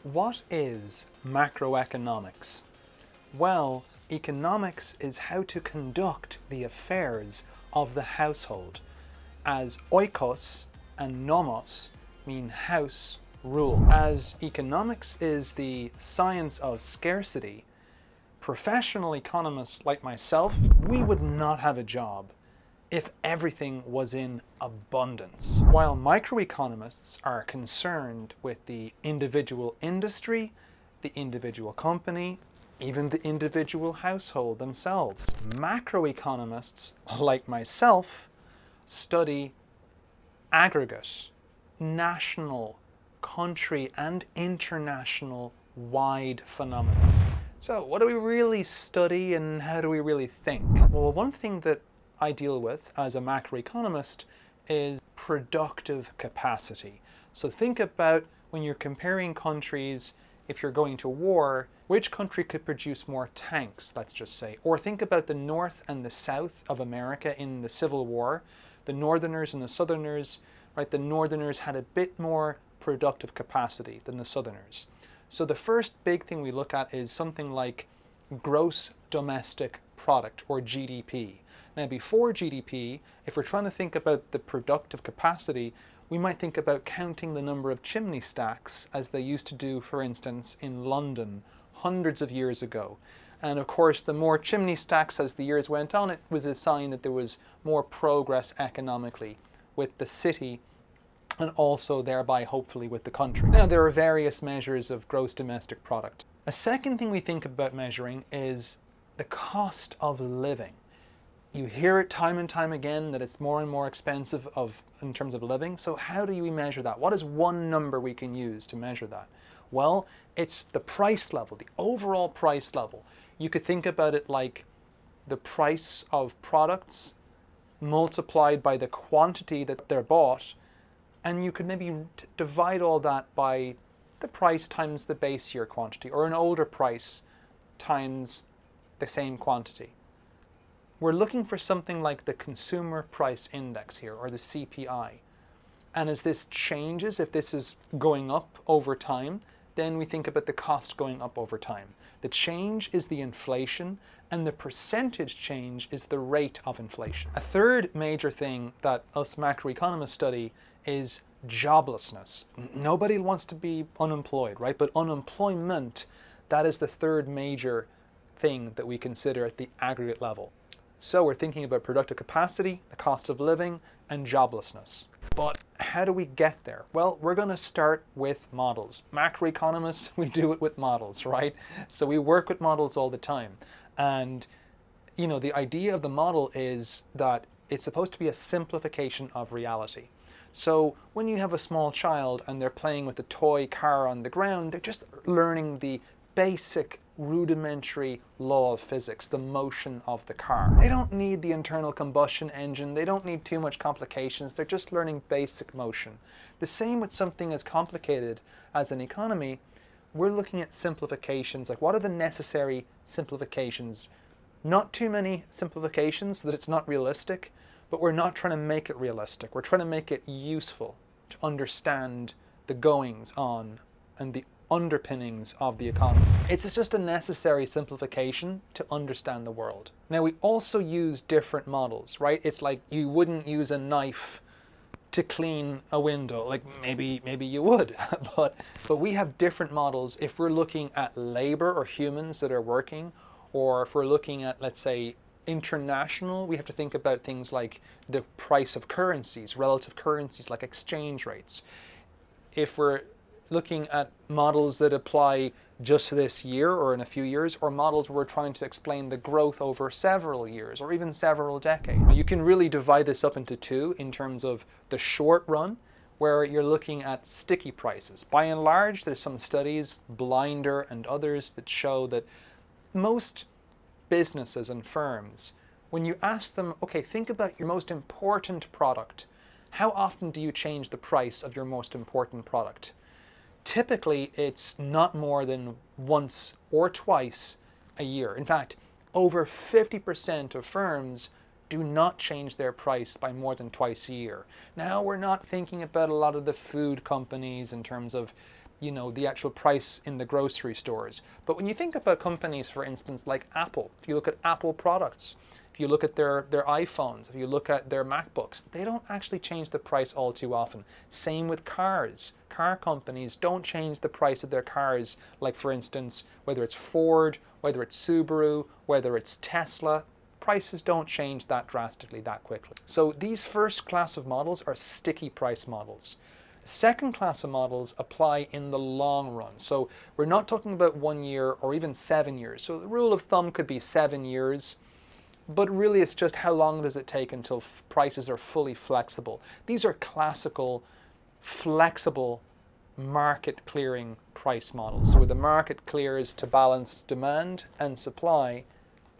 What is macroeconomics? Well, economics is how to conduct the affairs of the household, as oikos and nomos mean house rule. As economics is the science of scarcity, professional economists like myself, we would not have a job if everything was in abundance. While microeconomists are concerned with the individual industry, the individual company, even the individual household themselves. Macroeconomists, like myself, study aggregate, national, country, and international wide phenomena. So what do we really study and how do we really think? Well, one thing that I deal with as a macroeconomist is productive capacity. So think about when you're comparing countries, if you're going to war, which country could produce more tanks, let's just say. Or think about the North and the South of America in the Civil War, the Northerners and the Southerners, right? The Northerners had a bit more productive capacity than the Southerners. So the first big thing we look at is something like gross domestic product, or GDP. Now, before GDP, if we're trying to think about the productive capacity, we might think about counting the number of chimney stacks, as they used to do, for instance, in London hundreds of years ago. And of course, the more chimney stacks as the years went on, it was a sign that there was more progress economically with the city and also thereby hopefully with the country. Now, there are various measures of gross domestic product. A second thing we think about measuring is the cost of living. You hear it time and time again that it's more and more expensive in terms of living. So how do we measure that? What is one number we can use to measure that? Well, it's the price level, the overall price level. You could think about it like the price of products multiplied by the quantity that they're bought, and you could maybe divide all that by the price times the base year quantity, or an older price times the same quantity. We're looking for something like the Consumer Price Index here, or the CPI. And as this changes, if this is going up over time, then we think about the cost going up over time. The change is the inflation, and the percentage change is the rate of inflation. A third major thing that us macroeconomists study is joblessness. Nobody wants to be unemployed, right? But unemployment, that is the third major thing that we consider at the aggregate level. So we're thinking about productive capacity, the cost of living, and joblessness. But how do we get there? Well, we're going to start with models. Macroeconomists, we do it with models, right? So we work with models all the time. And, you know, the idea of the model is that it's supposed to be a simplification of reality. So when you have a small child and they're playing with a toy car on the ground, they're just learning the basic rudimentary law of physics, the motion of the car. They don't need the internal combustion engine. They don't need too much complications. They're just learning basic motion. The same with something as complicated as an economy. We're looking at simplifications, like what are the necessary simplifications? Not too many simplifications so that it's not realistic, but we're not trying to make it realistic. We're trying to make it useful to understand the goings on and the underpinnings of the economy. It's just a necessary simplification to understand the world. Now, we also use different models, right? It's like you wouldn't use a knife to clean a window. Like maybe you would, but we have different models if we're looking at labor or humans that are working, or if we're looking at, let's say, international, we have to think about things like the price of currencies, relative currencies like exchange rates. If we're looking at models that apply just this year or in a few years, or models where we're trying to explain the growth over several years or even several decades. You can really divide this up into two in terms of the short run, where you're looking at sticky prices. By and large, there's some studies, Blinder and others, that show that most businesses and firms, when you ask them, okay, think about your most important product, how often do you change the price of your most important product? Typically, it's not more than once or twice a year. In fact, over 50% of firms do not change their price by more than twice a year. Now, we're not thinking about a lot of the food companies in terms of, the actual price in the grocery stores. But when you think about companies, for instance, like Apple, if you look at Apple products, if you look at their iPhones, if you look at their MacBooks, they don't actually change the price all too often. Same with cars. Car companies don't change the price of their cars, like for instance, whether it's Ford, whether it's Subaru, whether it's Tesla, prices don't change that drastically, that quickly. So these first class of models are sticky price models. Second class of models apply in the long run. So we're not talking about 1 year or even 7 years. So the rule of thumb could be 7 years. But really it's just how long does it take until prices are fully flexible. These are classical, flexible market clearing price models. So where the market clears to balance demand and supply,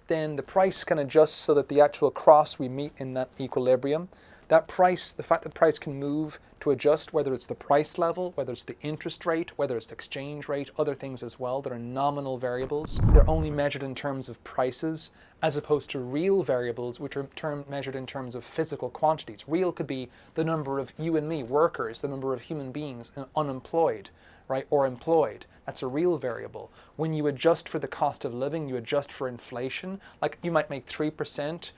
then the price can adjust so that the actual cross we meet in that equilibrium, that price, the fact that price can move to adjust, whether it's the price level, whether it's the interest rate, whether it's the exchange rate, other things as well that are nominal variables. They're only measured in terms of prices as opposed to real variables, which are measured in terms of physical quantities. Real could be the number of you and me, workers, the number of human beings unemployed, right, or employed. That's a real variable. When you adjust for the cost of living, you adjust for inflation. Like you might make 3%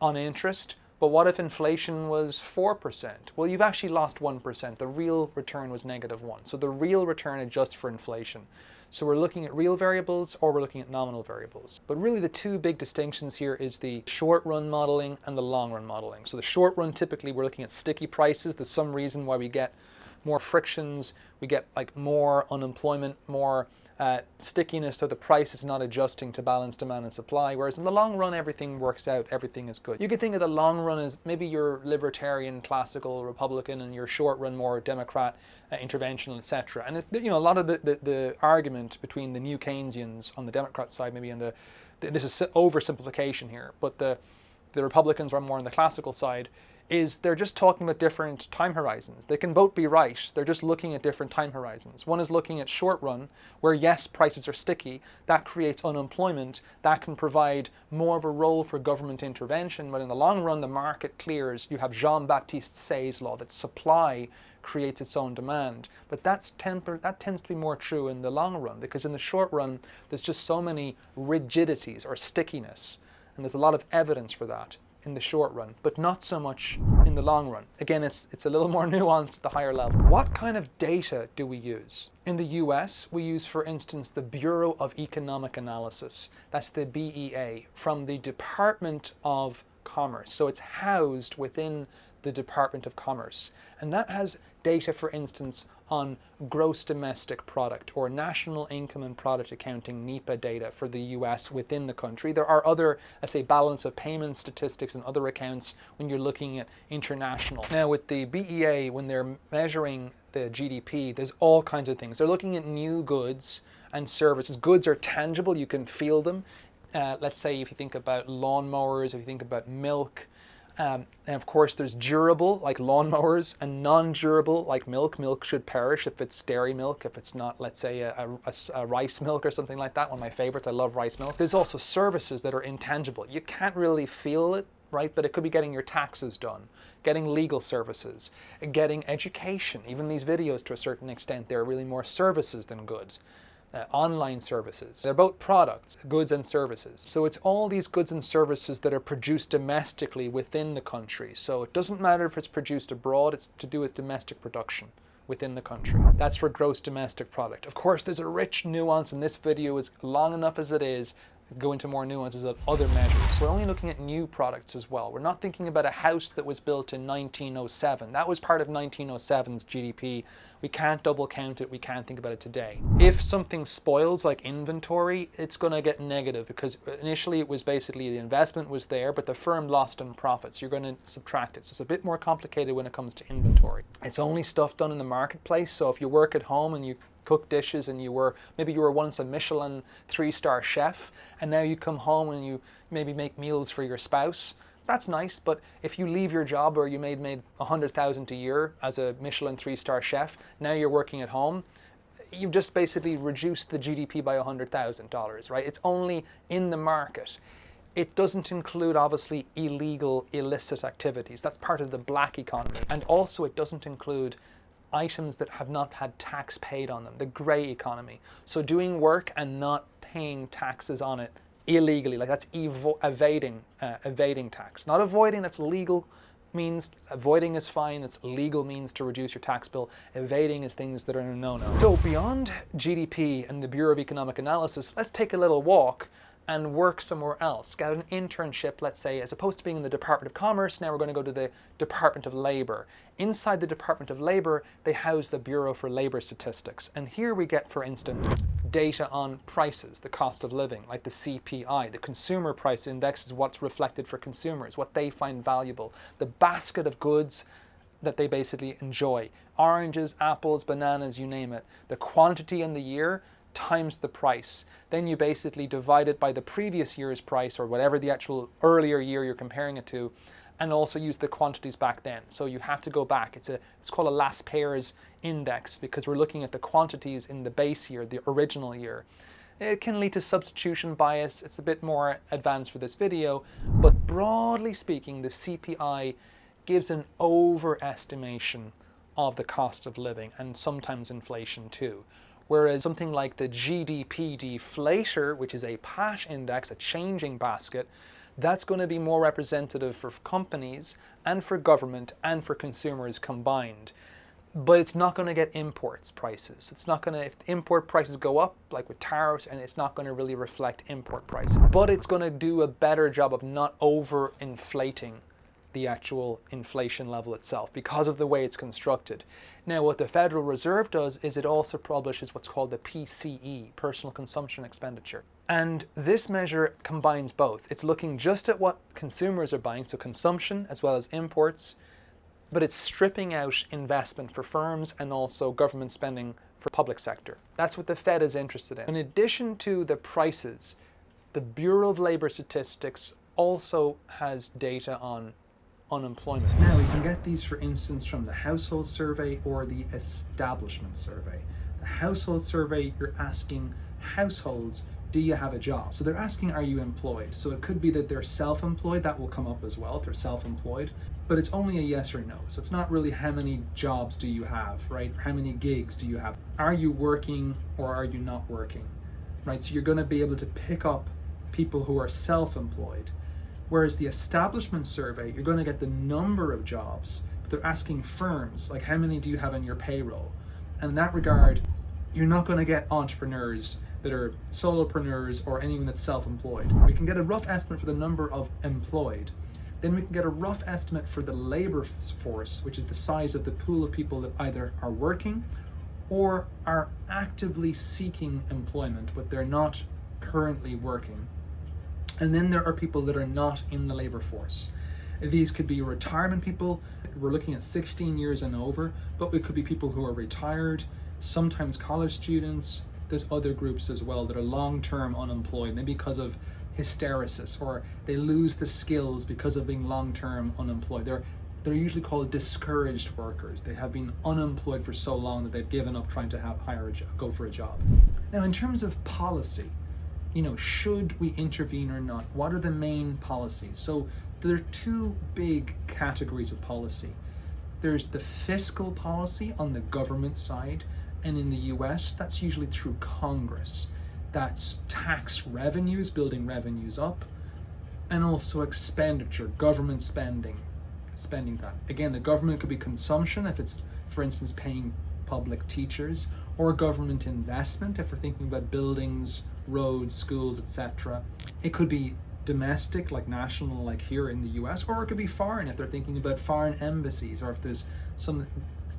on interest, but what if inflation was 4%? Well, you've actually lost 1%. The real return was -1. So the real return adjusts for inflation. So we're looking at real variables or we're looking at nominal variables. But really the two big distinctions here is the short run modeling and the long run modeling. So the short run, typically we're looking at sticky prices. There's some reason why we get more frictions, we get like more unemployment, more stickiness, so the price is not adjusting to balance demand and supply, whereas in the long run everything works out, everything is good. You could think of the long run as maybe you're libertarian, classical, Republican, and your short run more Democrat, interventional, etc. And a lot of the argument between the new Keynesians on the Democrat side, maybe and this is oversimplification here, but the Republicans are more on the classical side, is they're just talking about different time horizons. They can both be right. They're just looking at different time horizons. One is looking at short run, where yes, prices are sticky. That creates unemployment. That can provide more of a role for government intervention. But in the long run, the market clears. You have Jean-Baptiste Say's law that supply creates its own demand. But that tends to be more true in the long run, because in the short run, there's just so many rigidities or stickiness. And there's a lot of evidence for that in the short run, but not so much in the long run. Again, it's a little more nuanced at the higher level. What kind of data do we use? In the US, we use, for instance, the Bureau of Economic Analysis. That's the BEA, from the Department of Commerce. So it's housed within the Department of Commerce. And that has data, for instance, on gross domestic product or national income and product accounting, NEPA data for the US within the country. There are other, let's say, balance of payments statistics and other accounts when you're looking at international. Now with the BEA, when they're measuring the GDP, there's all kinds of things. They're looking at new goods and services. Goods are tangible, you can feel them. Let's say if you think about lawnmowers, if you think about milk, and of course there's durable like lawnmowers and non-durable like milk. Milk should perish if it's dairy milk, if it's not, let's say, a rice milk or something like that. One of my favorites, I love rice milk. There's also services that are intangible. You can't really feel it, right? But it could be getting your taxes done, getting legal services, getting education. Even these videos, to a certain extent, they're really more services than goods. Online services. They're both products, goods and services. So it's all these goods and services that are produced domestically within the country. So it doesn't matter if it's produced abroad, it's to do with domestic production within the country. That's for gross domestic product. Of course, there's a rich nuance, and this video is long enough as it is, go into more nuances of other measures. We're only looking at new products as well. We're not thinking about a house that was built in 1907. That was part of 1907's GDP. We can't double count it. We can't think about it today. If something spoils like inventory, it's going to get negative, because initially it was basically the investment was there, but the firm lost on profits. You're going to subtract it. So it's a bit more complicated when it comes to inventory. It's only stuff done in the marketplace. So if you work at home and you cook dishes and maybe you were once a Michelin 3-star chef, and now you come home and you maybe make meals for your spouse, that's nice. But if you leave your job or you made $100,000 a year as a Michelin 3-star chef, now you're working at home, you've just basically reduced the GDP by $100,000, right? It's only in the market. It doesn't include, obviously, illegal, illicit activities. That's part of the black economy. And also it doesn't include items that have not had tax paid on them, the grey economy. So doing work and not paying taxes on it illegally, like that's evading tax. Not avoiding, that's legal means. Avoiding is fine, it's legal means to reduce your tax bill. Evading is things that are a no-no. So beyond GDP and the Bureau of Economic Analysis, let's take a little walk and work somewhere else. Get an internship, let's say, as opposed to being in the Department of Commerce, now we're going to go to the Department of Labor. Inside the Department of Labor, they house the Bureau for Labor Statistics. And here we get, for instance, data on prices, the cost of living, like the CPI. The Consumer Price Index is what's reflected for consumers, what they find valuable. The basket of goods that they basically enjoy. Oranges, apples, bananas, you name it. The quantity in the year times the price. Then you basically divide it by the previous year's price, or whatever the actual earlier year you're comparing it to, and also use the quantities back then. So you have to go back. It's called a last pairs index, because we're looking at the quantities in the base year, the original year. It can lead to substitution bias. It's a bit more advanced for this video, but broadly speaking, the CPI gives an overestimation of the cost of living, and sometimes inflation too. Whereas something like the GDP deflator, which is a PAT index, a changing basket, that's going to be more representative for companies and for government and for consumers combined. But it's not going to get imports prices. It's not going to, if import prices go up, like with tariffs, and it's not going to really reflect import prices. But it's going to do a better job of not over-inflating the actual inflation level itself because of the way it's constructed. Now, what the Federal Reserve does is it also publishes what's called the PCE, Personal Consumption Expenditure. And this measure combines both. It's looking just at what consumers are buying, so consumption as well as imports, but it's stripping out investment for firms and also government spending for public sector. That's what the Fed is interested in. In addition to the prices, the Bureau of Labor Statistics also has data on unemployment. Now, we can get these, for instance, from the household survey or the establishment survey. The household survey, you're asking households, do you have a job? So they're asking, are you employed? So it could be that they're self-employed, that will come up as well if they're self-employed, but it's only a yes or no. So it's not really how many jobs do you have, right? How many gigs do you have? Are you working or are you not working, right? So you're going to be able to pick up people who are self-employed. Whereas the establishment survey, you're going to get the number of jobs, but they're asking firms, like how many do you have on your payroll? And in that regard, you're not going to get entrepreneurs that are solopreneurs or anyone that's self-employed. We can get a rough estimate for the number of employed. Then we can get a rough estimate for the labor force, which is the size of the pool of people that either are working or are actively seeking employment, but they're not currently working. And then there are people that are not in the labor force. These could be retirement people. We're looking at 16 years and over, but it could be people who are retired, sometimes college students. There's other groups as well that are long-term unemployed, maybe because of hysteresis, or they lose the skills because of being long-term unemployed. They're usually called discouraged workers. They have been unemployed for so long that they've given up trying to go for a job. Now, in terms of policy, should we intervene or not? What are the main policies? So there are two big categories of policy. There's the fiscal policy on the government side, and in the US, that's usually through Congress. That's tax revenues, building revenues up, and also expenditure, government spending that. Again, the government could be consumption, if it's, for instance, paying public teachers, or government investment if we're thinking about buildings, roads, schools, etc. It could be domestic, like national, like here in the US, or it could be foreign if they're thinking about foreign embassies, or if there's some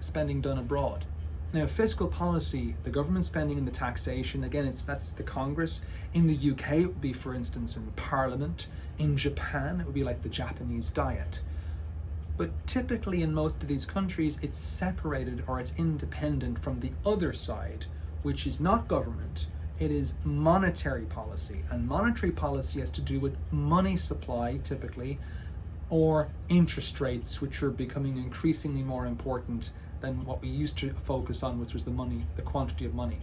spending done abroad. Now, fiscal policy, the government spending and the taxation, again, that's the Congress. In the UK, it would be, for instance, in Parliament. In Japan, it would be like the Japanese diet. But typically in most of these countries, it's separated or it's independent from the other side, which is not government. It is monetary policy. And monetary policy has to do with money supply, typically, or interest rates, which are becoming increasingly more important than what we used to focus on, which was the money, the quantity of money.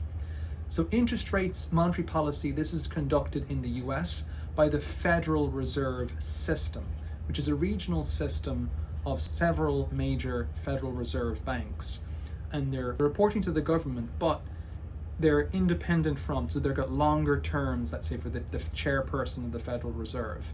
So interest rates, monetary policy, this is conducted in the US by the Federal Reserve System, which is a regional system of several major Federal Reserve banks. and they're reporting to the government, but they're independent from, so they've got longer terms, let's say for the chairperson of the Federal Reserve.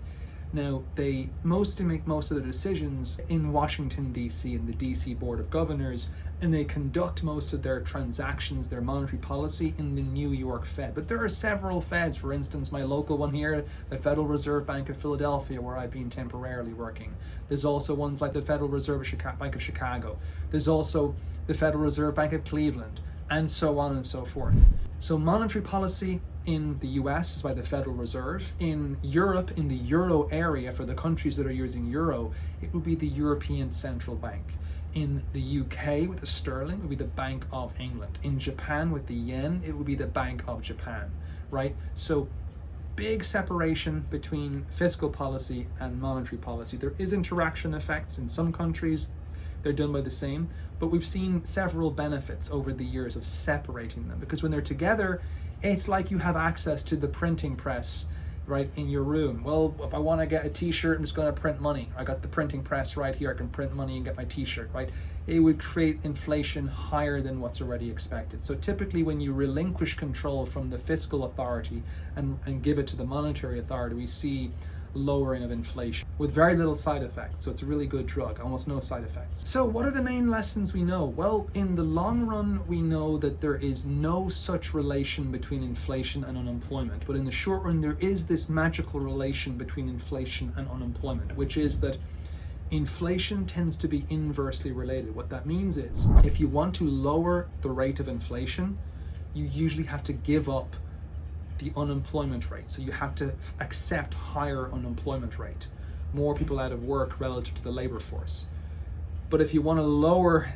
Now, they mostly make most of their decisions in Washington, D.C., in the D.C. Board of Governors, and they conduct most of their transactions, their monetary policy, in the New York Fed. But there are several Feds, for instance, my local one here, the Federal Reserve Bank of Philadelphia, where I've been temporarily working. There's also ones like the Federal Reserve Bank of Chicago. There's also the Federal Reserve Bank of Cleveland, and so on and so forth. So monetary policy in the US is by the Federal Reserve. In Europe, in the Euro area, for the countries that are using Euro, it would be the European Central Bank. In the UK, with the sterling, it would be the Bank of England. In Japan, with the yen, it would be the Bank of Japan, right? So big separation between fiscal policy and monetary policy. There is interaction effects in some countries. They're done by the same, but we've seen several benefits over the years of separating them, because when they're together, it's like you have access to the printing press right in your room. Well, if I want to get a t-shirt, I'm just going to print money. I got the printing press right here. I can print money and get my t-shirt, right? It would create inflation higher than what's already expected. So typically when you relinquish control from the fiscal authority and give it to the monetary authority, we see lowering of inflation with very little side effects. So it's a really good drug, almost no side effects. So what are the main lessons we know? Well, in the long run, we know that there is no such relation between inflation and unemployment. But in the short run, there is this magical relation between inflation and unemployment, which is that inflation tends to be inversely related. What that means is, if you want to lower the rate of inflation, you usually have to give up the unemployment rate. So you have to accept higher unemployment rate, more people out of work relative to the labor force. But if you want to lower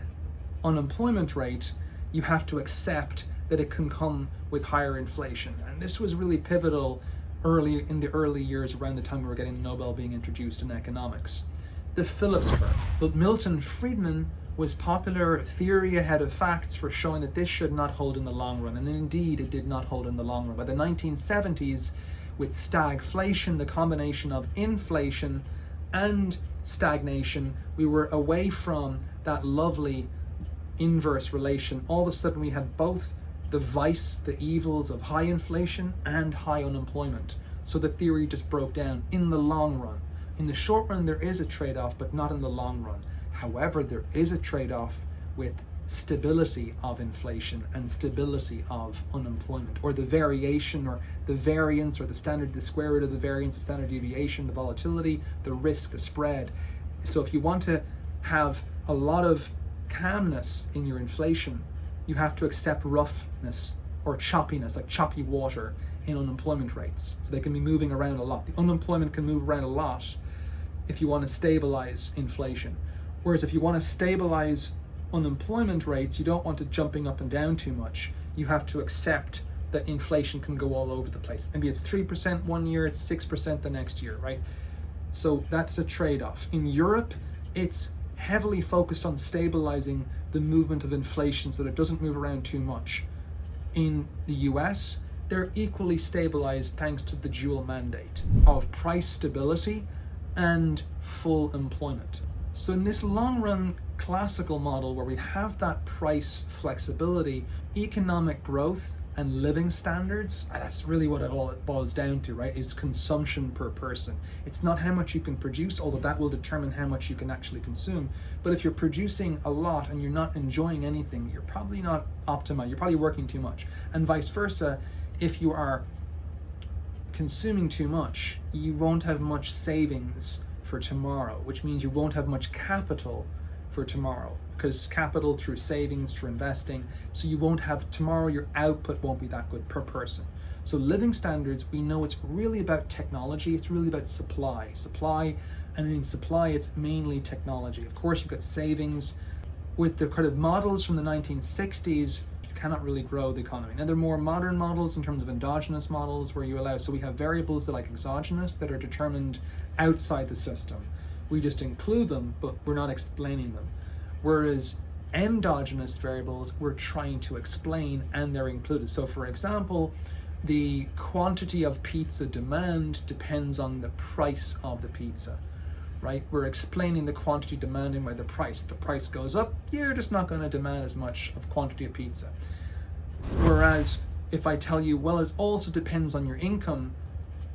unemployment rate, you have to accept that it can come with higher inflation. And this was really pivotal in the early years, around the time we were getting Nobel being introduced in economics. The Phillips curve. But Milton Friedman was popular theory ahead of facts for showing that this should not hold in the long run, and indeed it did not hold in the long run. By the 1970s, with stagflation, the combination of inflation and stagnation, we were away from that lovely inverse relation. All of a sudden we had both the vice, the evils of high inflation and high unemployment. So the theory just broke down in the long run. In the short run, there is a trade-off, but not in the long run. However, there is a trade-off with stability of inflation and stability of unemployment, or the variation or the variance or the square root of the variance, the standard deviation, the volatility, the risk, the spread. So if you want to have a lot of calmness in your inflation, you have to accept roughness or choppiness, like choppy water in unemployment rates. So they can be moving around a lot. The unemployment can move around a lot if you want to stabilize inflation. Whereas if you want to stabilize unemployment rates, you don't want it jumping up and down too much. You have to accept that inflation can go all over the place. Maybe it's 3% one year, it's 6% the next year, right? So that's a trade-off. In Europe, it's heavily focused on stabilizing the movement of inflation so that it doesn't move around too much. In the US, they're equally stabilized thanks to the dual mandate of price stability and full employment. So in this long run classical model where we have that price flexibility, economic growth and living standards, that's really what it all boils down to, right? Is consumption per person. It's not how much you can produce, although that will determine how much you can actually consume. But if you're producing a lot and you're not enjoying anything, you're probably not optimized. You're probably working too much. And vice versa, if you are consuming too much, you won't have much savings for tomorrow, which means you won't have much capital for tomorrow, because capital through savings, through investing, so you won't have tomorrow, your output won't be that good per person. So living standards, we know it's really about technology, it's really about supply, and in supply it's mainly technology. Of course you've got savings. With the kind of models from the 1960s, you cannot really grow the economy. Now there are more modern models in terms of endogenous models where you allow, so we have variables that are like exogenous that are determined outside the system. We just include them, but we're not explaining them. Whereas endogenous variables, we're trying to explain and they're included. So for example, the quantity of pizza demand depends on the price of the pizza. right? We're explaining the quantity demanded by the price. If the price goes up, you're just not going to demand as much of quantity of pizza. Whereas if I tell you, well, it also depends on your income,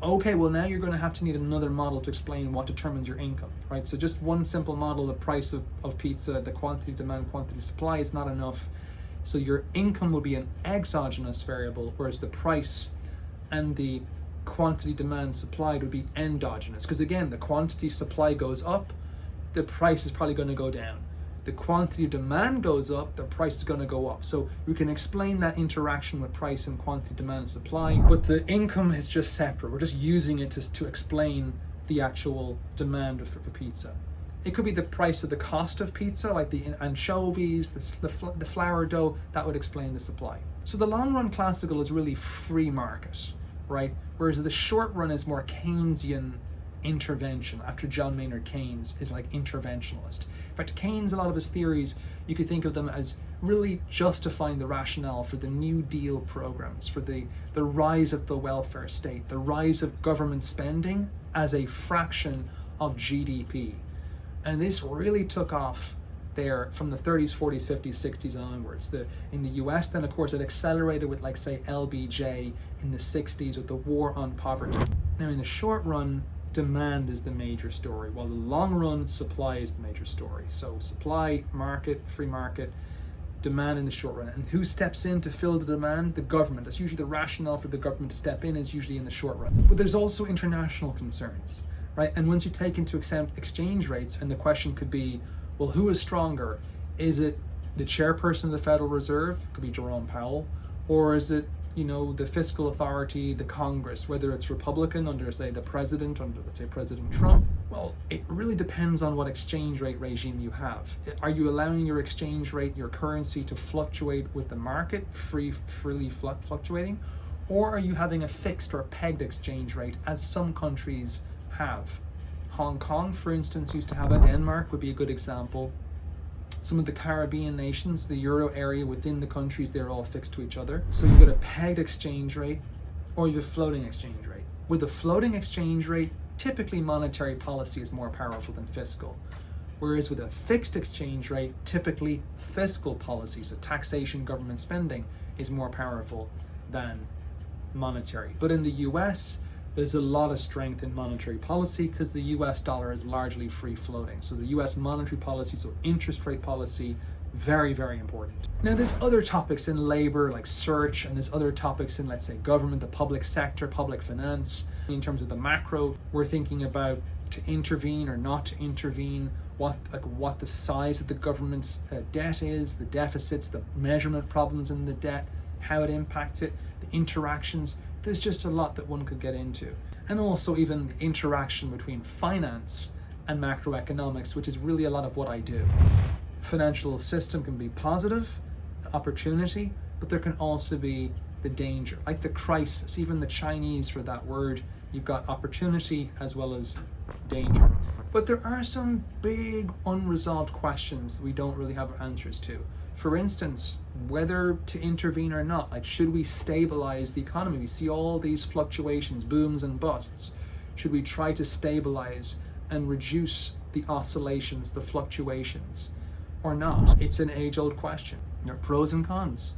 okay, well now you're going to have to need another model to explain what determines your income, right? So just one simple model, the price of pizza, the quantity demand, quantity supply is not enough. So your income will be an exogenous variable, whereas the price and the quantity demand supplied would be endogenous. Because again, the quantity supply goes up, the price is probably going to go down. The quantity demand goes up, the price is going to go up. So we can explain that interaction with price and quantity demand and supply, but the income is just separate. We're just using it to explain the actual demand for pizza. It could be the price of the cost of pizza, like the anchovies, the flour dough, that would explain the supply. So the long run classical is really free market, right? Whereas the short run is more Keynesian intervention. After John Maynard Keynes is like interventionalist. In fact, Keynes, a lot of his theories, you could think of them as really justifying the rationale for the New Deal programs, for the rise of the welfare state, the rise of government spending as a fraction of GDP. And this really took off there from the 30s, 40s, 50s, 60s onwards. In the US, then of course it accelerated with, like, say, LBJ in the 60s with the war on poverty. Now in the short run, demand is the major story, while the long run, supply is the major story. So supply, market, free market, demand in the short run. And who steps in to fill the demand? The government. That's usually the rationale for the government to step in, is usually in the short run. But there's also international concerns, right? And once you take into account exchange rates, and the question could be, well, who is stronger? Is it the chairperson of the Federal Reserve, could be Jerome Powell, or is it, the fiscal authority, the Congress, whether it's Republican under, say, the president, under, let's say, President Trump? Well, it really depends on what exchange rate regime you have. Are you allowing your exchange rate, your currency, to fluctuate with the market, freely fluctuating? Or are you having a fixed or pegged exchange rate, as some countries have? Hong Kong, for instance, used to have it. Denmark would be a good example. Some of the Caribbean nations, the Euro area within the countries, they're all fixed to each other. So you've got a pegged exchange rate, or you have a floating exchange rate. With a floating exchange rate, typically monetary policy is more powerful than fiscal. Whereas with a fixed exchange rate, typically fiscal policy, so taxation, government spending, is more powerful than monetary. But in the US, there's a lot of strength in monetary policy because the US dollar is largely free floating. So the US monetary policy, so interest rate policy, very, very important. Now there's other topics in labor like search, and there's other topics in, let's say, government, the public sector, public finance. In terms of the macro, we're thinking about to intervene or not to intervene, what the size of the government's debt is, the deficits, the measurement problems in the debt, how it impacts it, the interactions. There's just a lot that one could get into. And also even the interaction between finance and macroeconomics, which is really a lot of what I do. Financial system can be positive, opportunity, but there can also be the danger, like the crisis, even the Chinese for that word. You've got opportunity as well as danger. But there are some big unresolved questions that we don't really have answers to. For instance, whether to intervene or not, like, should we stabilize the economy? We see all these fluctuations, booms and busts. Should we try to stabilize and reduce the oscillations, the fluctuations, or not? It's an age-old question. There are pros and cons.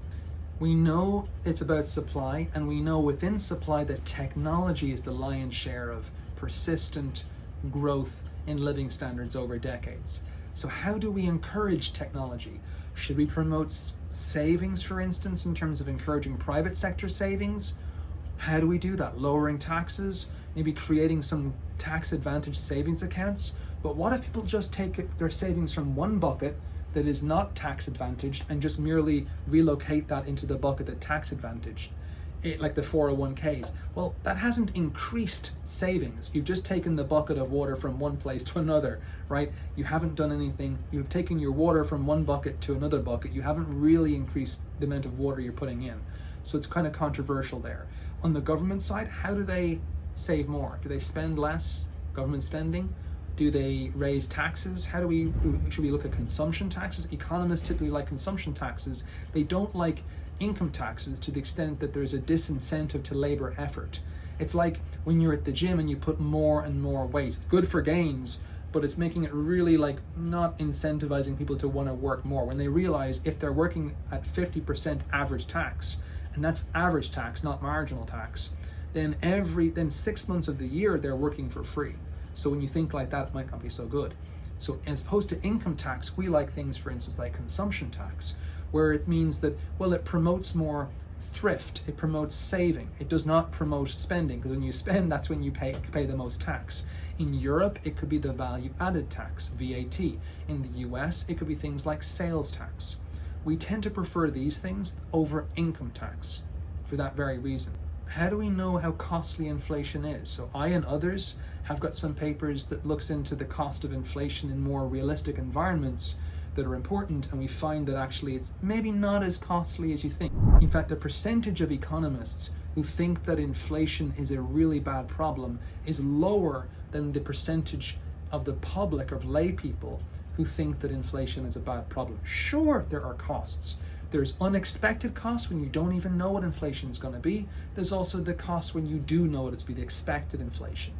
We know it's about supply, and we know within supply that technology is the lion's share of persistent growth in living standards over decades. So how do we encourage technology? Should we promote savings, for instance, in terms of encouraging private sector savings? How do we do that? Lowering taxes, maybe creating some tax advantage savings accounts? But what if people just take their savings from one bucket that is not tax advantaged and just merely relocate that into the bucket that tax advantaged? Like the 401ks. Well, that hasn't increased savings. You've just taken the bucket of water from one place to another, right? You haven't done anything. You've taken your water from one bucket to another bucket. You haven't really increased the amount of water you're putting in. So it's kind of controversial there. On the government side, how do they save more? Do they spend less? Government spending? Do they raise taxes? Should we look at consumption taxes? Economists typically like consumption taxes. They don't like income taxes to the extent that there's a disincentive to labor effort. It's like when you're at the gym and you put more and more weight. It's good for gains, but it's making it really like not incentivizing people to want to work more when they realize if they're working at 50% average tax, and that's average tax, not marginal tax, then 6 months of the year they're working for free. So when you think like that, it might not be so good. So as opposed to income tax, we like things, for instance, like consumption tax, where it means that, well, it promotes more thrift, it promotes saving. It does not promote spending, because when you spend, that's when you pay the most tax. In Europe, it could be the value added tax, VAT. In the US, it could be things like sales tax. We tend to prefer these things over income tax for that very reason. How do we know how costly inflation is? So I and others have got some papers that looks into the cost of inflation in more realistic environments that are important, and we find that actually it's maybe not as costly as you think. In fact, the percentage of economists who think that inflation is a really bad problem is lower than the percentage of the public, of lay people, who think that inflation is a bad problem. Sure, there are costs. There's unexpected costs when you don't even know what inflation is going to be. There's also the costs when you do know it, it's be the expected inflation.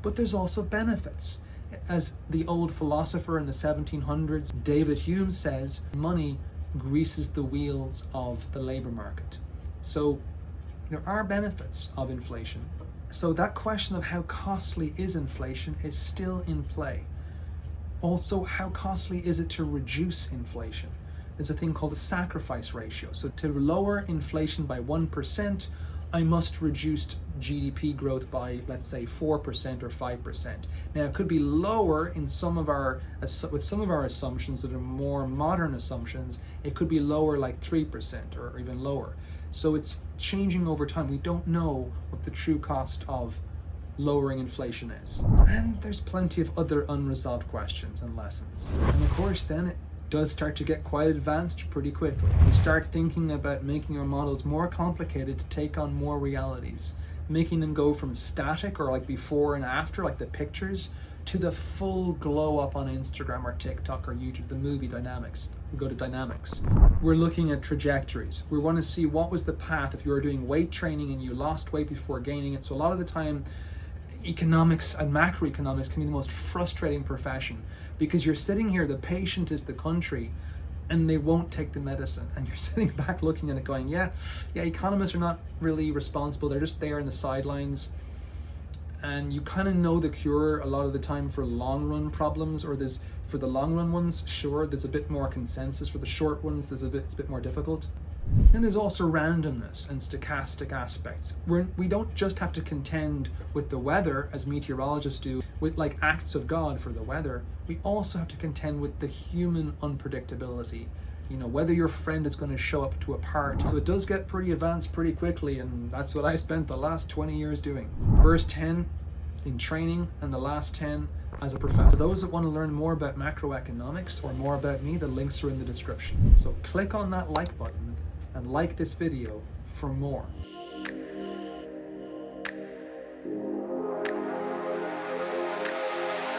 But there's also benefits. As the old philosopher in the 1700s, David Hume, says, money greases the wheels of the labor market. So there are benefits of inflation. So that question of how costly is inflation is still in play. Also, how costly is it to reduce inflation? There's a thing called a sacrifice ratio. So to lower inflation by 1%, I must reduce GDP growth by, let's say, 4% or 5%. Now, it could be lower in with some of our assumptions that are more modern assumptions. It could be lower, like 3% or even lower. So it's changing over time. We don't know what the true cost of lowering inflation is. And there's plenty of other unresolved questions and lessons. And of course, then it does start to get quite advanced pretty quickly. We start thinking about making our models more complicated to take on more realities, making them go from static or like before and after, like the pictures, to the full glow up on Instagram or TikTok or YouTube, the movie dynamics. We go to dynamics. We're looking at trajectories. We want to see what was the path if you were doing weight training and you lost weight before gaining it. So a lot of the time, economics and macroeconomics can be the most frustrating profession, because you're sitting here, the patient is the country, and they won't take the medicine, and you're sitting back looking at it going, yeah, economists are not really responsible, they're just there in the sidelines, and you kind of know the cure a lot of the time for long run problems, or for the long run ones, sure, there's a bit more consensus. For the short ones, it's a bit more difficult. And there's also randomness and stochastic aspects. We don't just have to contend with the weather, as meteorologists do, with like acts of God for the weather. We also have to contend with the human unpredictability. You know, whether your friend is going to show up to a party. So it does get pretty advanced pretty quickly, and that's what I spent the last 20 years doing. First 10 in training and the last 10 as a professor. For those that want to learn more about macroeconomics or more about me, the links are in the description. So click on that like button and like this video for more.